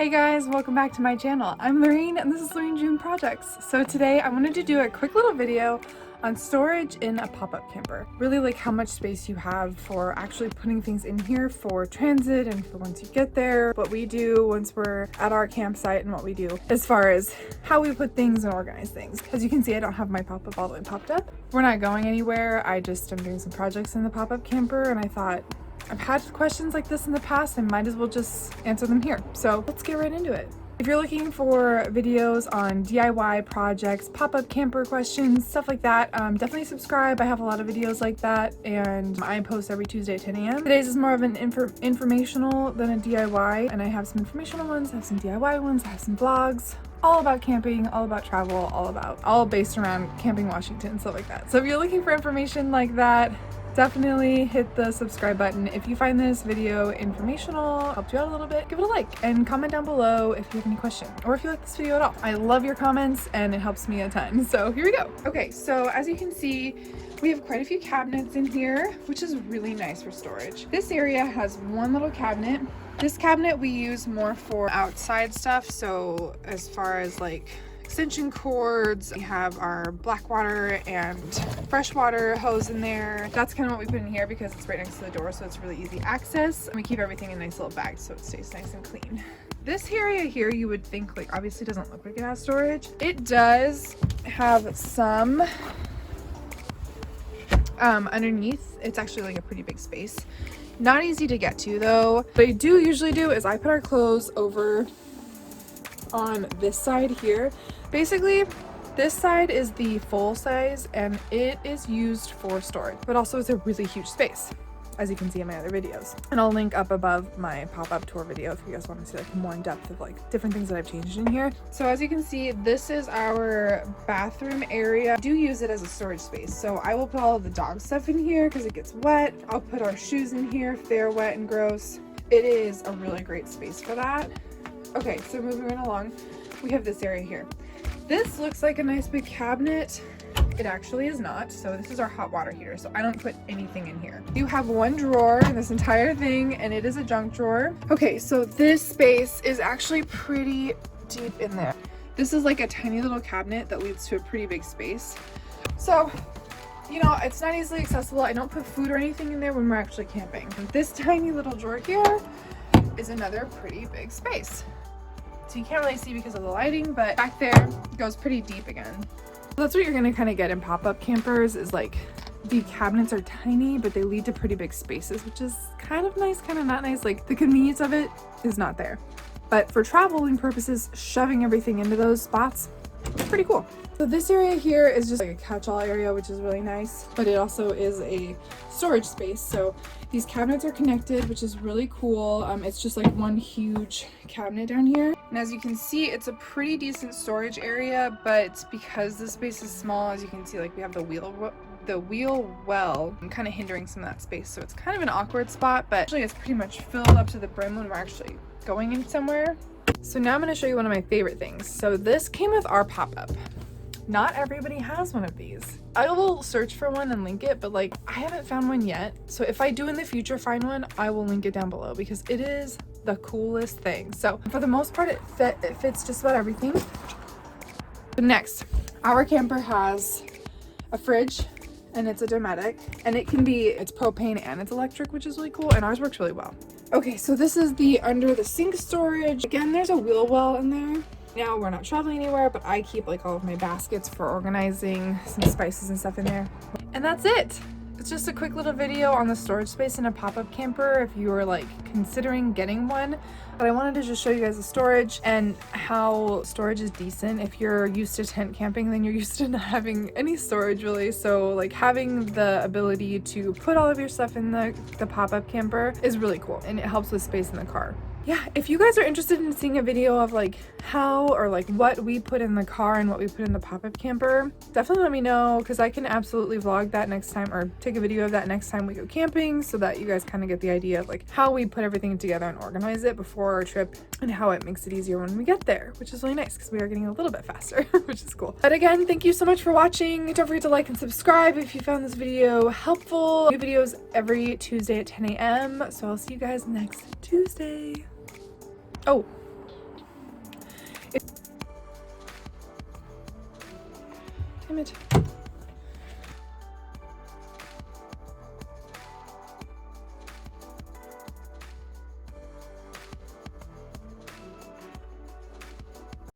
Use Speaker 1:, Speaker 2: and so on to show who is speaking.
Speaker 1: Hey guys, welcome back to my channel. I'm Lorene and this is Lorene June Projects. So today I wanted to do a quick little video on storage in a pop-up camper. Really like how much space you have for actually putting things in here for transit and for once you get there, what we do once we're at our campsite and what we do as far as how we put things and organize things. As you can see, I don't have my pop-up all the way popped up. We're not going anywhere. I just am doing some projects in the pop-up camper and I thought, I've had questions like this in the past and might as well just answer them here. So let's get right into it. If you're looking for videos on DIY projects, pop-up camper questions, stuff like that, definitely subscribe. I have a lot of videos like that and I post every Tuesday at 10 a.m. Today's is more of an informational than a DIY, and I have some informational ones, I have some DIY ones, I have some vlogs. All about camping, all about travel, all based around Camping Washington, stuff like that. So if you're looking for information like that, definitely hit the subscribe button. If you find this video informational, helped you out a little bit, give it a like and comment down below if you have any questions or if you like this video at all. I love your comments and it helps me a ton. So here we go. Okay, so as you can see, we have quite a few cabinets in here, which is really nice for storage. This area has one little cabinet. This cabinet we use more for outside stuff. So as far as like extension cords, we have our black water and freshwater hose in there. That's kind of what we put in here because it's right next to the door, so it's really easy access. And we keep everything in nice little bags so it stays nice and clean. This area here, you would think like obviously doesn't look like it has storage. It does have some underneath. It's actually like a pretty big space. Not easy to get to though. What I do usually do is I put our clothes over on this side here. Basically, this side is the full size and it is used for storage, but also it's a really huge space, as you can see in my other videos. And I'll link up above my pop-up tour video if you guys want to see like more in depth of like different things that I've changed in here. So as you can see, this is our bathroom area. I do use it as a storage space. So I will put all of the dog stuff in here because it gets wet. I'll put our shoes in here if they're wet and gross. It is a really great space for that. Okay, so moving right along, we have this area here. This looks like a nice big cabinet. It actually is not. So this is our hot water heater. So I don't put anything in here. You have one drawer in this entire thing and it is a junk drawer. Okay, so this space is actually pretty deep in there. This is like a tiny little cabinet that leads to a pretty big space. So, you know, it's not easily accessible. I don't put food or anything in there when we're actually camping. And this tiny little drawer here is another pretty big space. So you can't really see because of the lighting, but back there goes pretty deep again. That's what you're gonna kind of get in pop-up campers is like the cabinets are tiny, but they lead to pretty big spaces, which is kind of nice, kind of not nice. Like the convenience of it is not there. But for traveling purposes, shoving everything into those spots, it's pretty cool. So this area here is just like a catch-all area, which is really nice, but it also is a storage space. So these cabinets are connected, which is really cool. It's just like one huge cabinet down here. And as you can see, it's a pretty decent storage area, but because the space is small, as you can see, like we have the wheel well kind of hindering some of that space. So it's kind of an awkward spot, but actually it's pretty much filled up to the brim when we're actually going in somewhere. So now I'm going to show you one of my favorite things. So this came with our pop-up. Not everybody has one of these. I will search for one and link it, but like I haven't found one yet. So if I do in the future find one, I will link it down below because it is the coolest thing. So for the most part, it fits just about everything. But next, our camper has a fridge and it's a Dometic, and it's propane and it's electric, which is really cool, and ours works really well. Okay, so this is the under the sink storage. Again, there's a wheel well in there. Now we're not traveling anywhere, but I keep like all of my baskets for organizing some spices and stuff in there. And that's it. It's just a quick little video on the storage space in a pop-up camper if you were like considering getting one. But I wanted to just show you guys the storage and how storage is decent. If you're used to tent camping, then you're used to not having any storage really. So like having the ability to put all of your stuff in the pop-up camper is really cool, and it helps with space in the car. Yeah, if you guys are interested in seeing a video of like how or like what we put in the car and what we put in the pop-up camper, definitely let me know because I can absolutely vlog that next time or take a video of that next time we go camping so that you guys kind of get the idea of like how we put everything together and organize it before our trip and how it makes it easier when we get there, which is really nice because we are getting a little bit faster, which is cool. But again, thank you so much for watching. Don't forget to like and subscribe if you found this video helpful. New videos every Tuesday at 10 a.m. So I'll see you guys next Tuesday. Oh, Damn it.